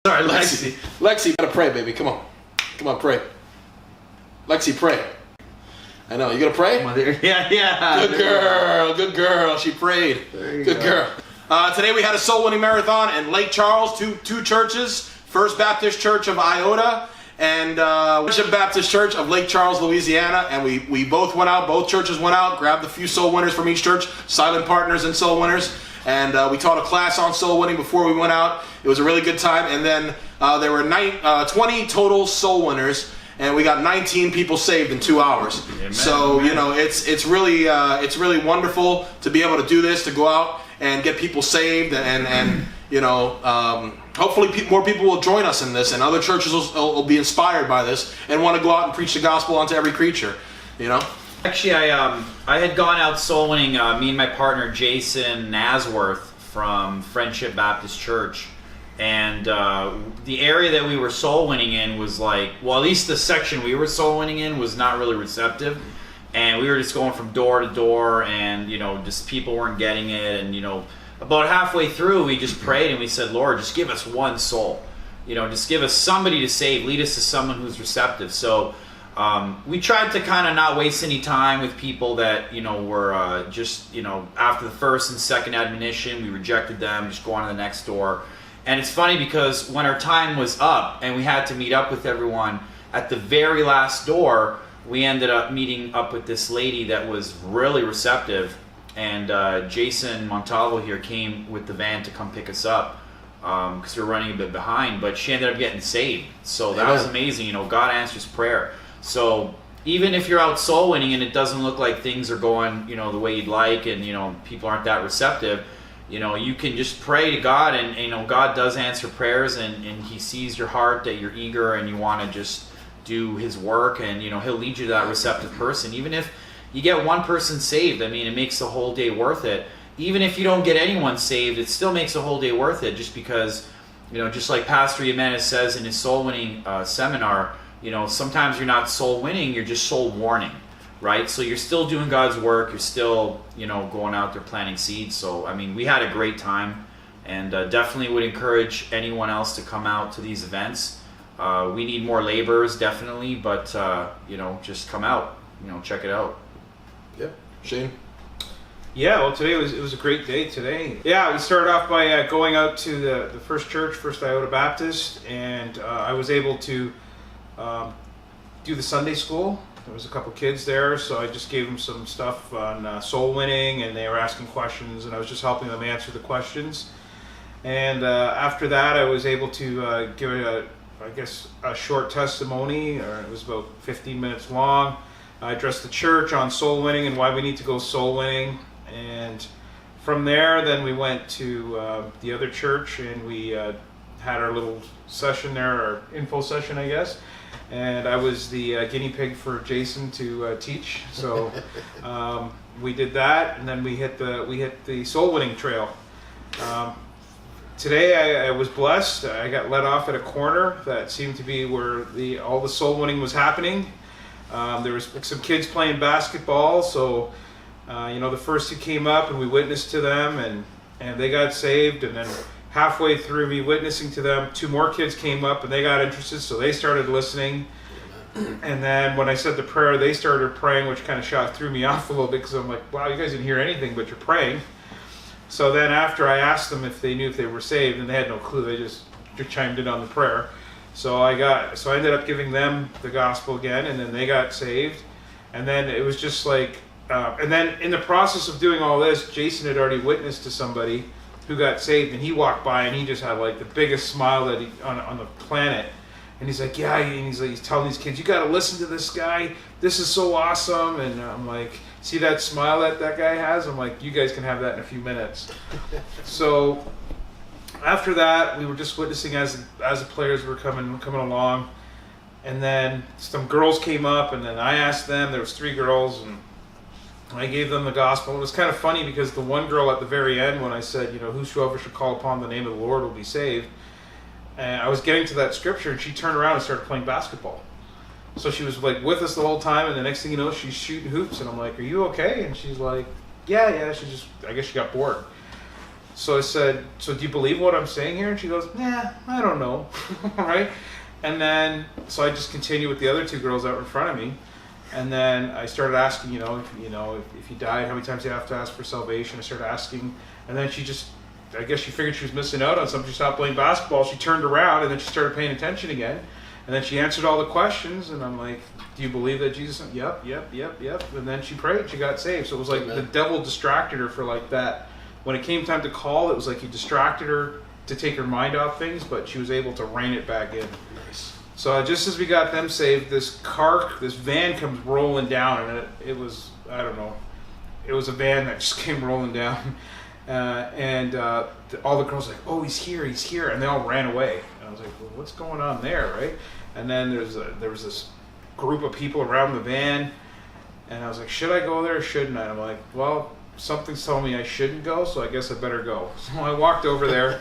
Sorry, Lexi. Lexi, you gotta pray, baby. Come on. Come on, pray. Lexi, pray. I know. You gonna pray? Yeah. Good girl. She prayed. Good girl. Today we had a soul winning marathon in Lake Charles, two churches. First Baptist Church of Iota and Bishop Baptist Church of Lake Charles, Louisiana. And we both went out, both churches went out, grabbed a few soul winners from each church, silent partners and soul winners. And we taught a class on soul winning before we went out. It was a really good time. And then there were 20 total soul winners. And we got 19 people saved in 2 hours. Amen, so, amen. You know, it's really wonderful to be able to do this, to go out and get people saved, and you know, hopefully more people will join us in this, and other churches will be inspired by this and want to go out and preach the gospel onto every creature. You know. Actually, I had gone out soul winning. Me and my partner Jason Nasworth from Friendship Baptist Church. And the area that we were soul winning in was like, well, at least the section we were soul winning in was not really receptive. And we were just going from door to door, and, you know, just people weren't getting it. And, you know, about halfway through, we just prayed and we said, Lord, just give us one soul. You know, just give us somebody to save. Lead us to someone who's receptive. So we tried to kind of not waste any time with people that, you know, were just, you know, after the first and second admonition, we rejected them, just go on to the next door. And it's funny because when our time was up and we had to meet up with everyone, at the very last door, we ended up meeting up with this lady that was really receptive. And Jason Montalvo here came with the van to come pick us up because we were running a bit behind. But she ended up getting saved. So that was amazing. You know, God answers prayer. So even if you're out soul winning and it doesn't look like things are going, you know, the way you'd like, and, you know, people aren't that receptive, you know, you can just pray to God, and, you know, God does answer prayers, and He sees your heart, that you're eager and you want to just do His work, and, you know, He'll lead you to that receptive person. Even if you get one person saved, I mean, it makes the whole day worth it. Even if you don't get anyone saved, it still makes the whole day worth it, just because, you know, just like Pastor Jimenez says in his soul winning seminar, you know, sometimes you're not soul winning, you're just soul warning. Right? So you're still doing God's work. You're still, you know, going out there planting seeds. So, I mean, we had a great time, and definitely would encourage anyone else to come out to these events. We need more laborers, definitely, but, you know, just come out, you know, check it out. Yeah. Shane? Yeah, well, today it was a great day today. Yeah, we started off by going out to the first church, First Iota Baptist, and I was able to do the Sunday school. There was a couple kids there, so I just gave them some stuff on soul winning, and they were asking questions, and I was just helping them answer the questions. And after that, I was able to give a short testimony, or it was about 15 minutes long. I addressed the church on soul winning and why we need to go soul winning. And from there, then we went to the other church, and we had our little session there, our info session, I guess. And I was the guinea pig for Jason to teach. So we did that, and then we hit the soul winning trail. Today I was blessed. I got let off at a corner that seemed to be where all the soul winning was happening. There was some kids playing basketball, so you know, the first two came up and we witnessed to them, and they got saved. And then halfway through me witnessing to them, two more kids came up and they got interested, so they started listening. And then when I said the prayer, they started praying, which kind of threw me off a little bit, because I'm like, wow, you guys didn't hear anything, but you're praying. So then after I asked them if they knew if they were saved, and they had no clue, they just chimed in on the prayer. So I ended up giving them the gospel again, and then they got saved. And then it was just like, and then in the process of doing all this, Jason had already witnessed to somebody who got saved, and he walked by and he just had like the biggest smile that on the planet. And he's like, yeah, and he's telling these kids, you got to listen to this guy. This is so awesome. And I'm like, see that smile that guy has? I'm like, you guys can have that in a few minutes. So after that, we were just witnessing as the players were coming along. And then some girls came up, and then I asked them. There was 3 girls, and I gave them the gospel. It was kind of funny because the one girl at the very end, when I said, you know, whosoever should call upon the name of the Lord will be saved, and I was getting to that scripture, and she turned around and started playing basketball. So she was like with us the whole time, and the next thing you know, she's shooting hoops, and I'm like, are you okay? And she's like, yeah, I guess she got bored. So I said, so do you believe what I'm saying here? And she goes, nah, I don't know. Right? And then, so I just continued with the other two girls that were in front of me. And then I started asking, if you died, how many times do you have to ask for salvation? I started asking, and then I guess she figured she was missing out on something. She stopped playing basketball. She turned around, and then she started paying attention again. And then she answered all the questions, and I'm like, do you believe that Jesus? Yep. And then she prayed. She got saved. So it was like the devil distracted her for like that. When it came time to call, it was like he distracted her to take her mind off things, but she was able to rein it back in. Nice. So just as we got them saved, this van comes rolling down, and it was, I don't know, it was a van that just came rolling down. All the girls were like, oh, he's here, and they all ran away. And I was like, well, what's going on there, right? And then there was this group of people around the van, and I was like, should I go there or shouldn't I? And I'm like, well, something's telling me I shouldn't go, so I guess I better go. So I walked over there,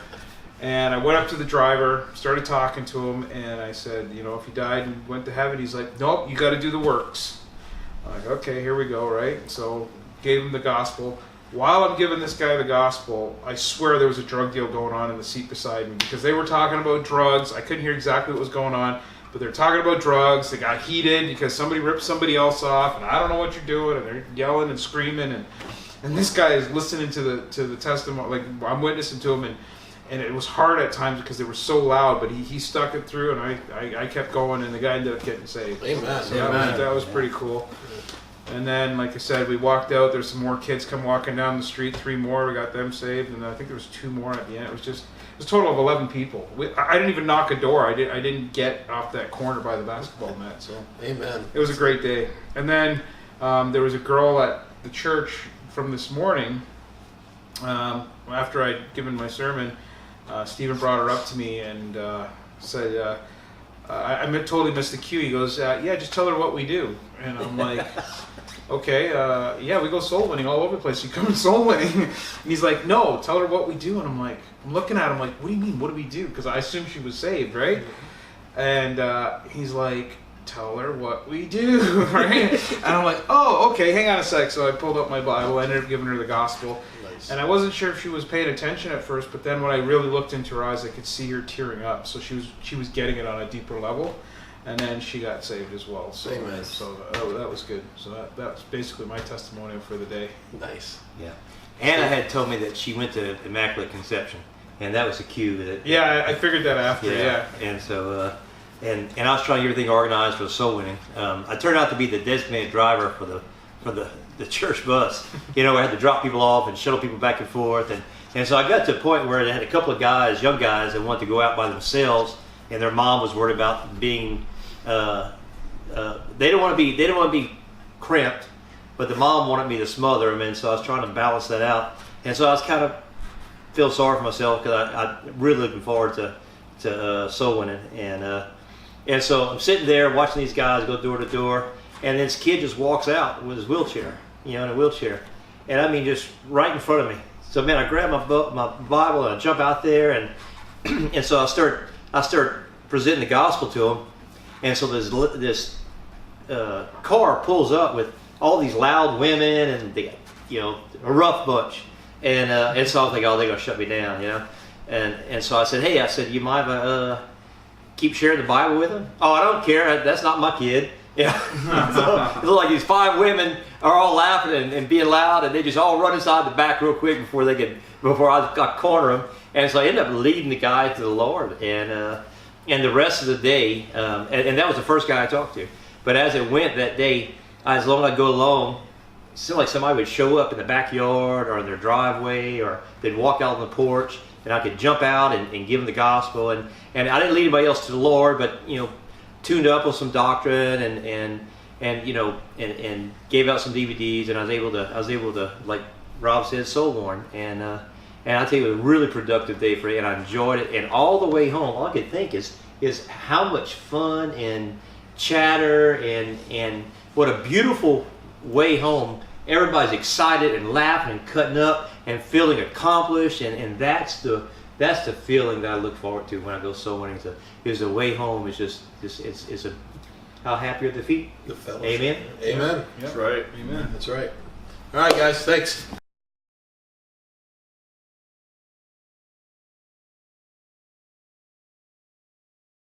and I went up to the driver, started talking to him, and I said, if he died and went to heaven, he's like, nope, you got to do the works. I'm like, okay, here we go, right? So gave him the gospel. While I'm giving this guy the gospel, I swear there was a drug deal going on in the seat beside me, because they were talking about drugs. I couldn't hear exactly what was going on, but they're talking about drugs. They got heated because somebody ripped somebody else off, and I don't know what you're doing, and they're yelling and screaming, and this guy is listening to the testimony, like I'm witnessing to him, and it was hard at times because they were so loud, but he stuck it through, and I kept going, and the guy ended up getting saved. Amen. So that was pretty cool. And then, like I said, we walked out. There's some more kids come walking down the street. 3 more. We got them saved, and I think there was 2 more at the end. It was a total of 11 people. I didn't even knock a door. I didn't get off that corner by the basketball net. So Amen. It was a great day. And then there was a girl at the church from this morning. After I'd given my sermon, Stephen brought her up to me and said, I totally missed the cue. He goes, yeah, just tell her what we do. And I'm like, okay, yeah, we go soul winning all over the place. You come to soul winning. And he's like, no, tell her what we do. And I'm looking at him like, what do you mean, what do we do? Because I assumed she was saved, right? And he's like, tell her what we do, right? And I'm like, oh, okay, hang on a sec. So I pulled up my Bible. I ended up giving her the gospel. Nice. And I wasn't sure if she was paying attention at first, but then when I really looked into her eyes, I could see her tearing up. So she was getting it on a deeper level. And then she got saved as well. So, that was good. So that was basically my testimonial for the day. Nice. Yeah. Anna had told me that she went to Immaculate Conception, and that was the cue. I figured that after, yeah. And so, and I was trying to get everything organized for the soul winning. I turned out to be the designated driver for the church bus. I had to drop people off and shuttle people back and forth. And so I got to a point where they had a couple of guys, young guys, that wanted to go out by themselves, and their mom was worried about being... they don't want to be cramped, but the mom wanted me to smother them, and so I was trying to balance that out. And so I was kind of feel sorry for myself because I'm really looking forward to soul winning, and so I'm sitting there watching these guys go door to door, and this kid just walks out with his wheelchair, in a wheelchair, and I mean just right in front of me. So man, I grab my Bible and I jump out there, and so I start presenting the gospel to him. And so this car pulls up with all these loud women and a rough bunch, and so I was like, oh, they're gonna shut me down, and so I said, hey, you mind if I keep sharing the Bible with them? Oh, I don't care. That's not my kid. Yeah. So it looked like these 5 women are all laughing and being loud, and they just all run inside the back real quick before I corner them, and so I ended up leading the guy to the Lord, and the rest of the day, and that was the first guy I talked to. But as it went that day, as long as I'd go along, it seemed like somebody would show up in the backyard or in their driveway, or they'd walk out on the porch, and I could jump out and give them the gospel. And I didn't lead anybody else to the Lord, but tuned up with some doctrine and gave out some DVDs, and I was able to like Rob said, soul warn. And I tell you, it was a really productive day for me, and I enjoyed it. And all the way home, all I could think is how much fun and chatter and what a beautiful way home. Everybody's excited and laughing and cutting up and feeling accomplished, and that's the feeling that I look forward to when I go soul winning. Is the way home is just it's a how happy are the feet. The fellowship. Amen. Amen. That's right. Amen. That's right. All right, guys. Thanks.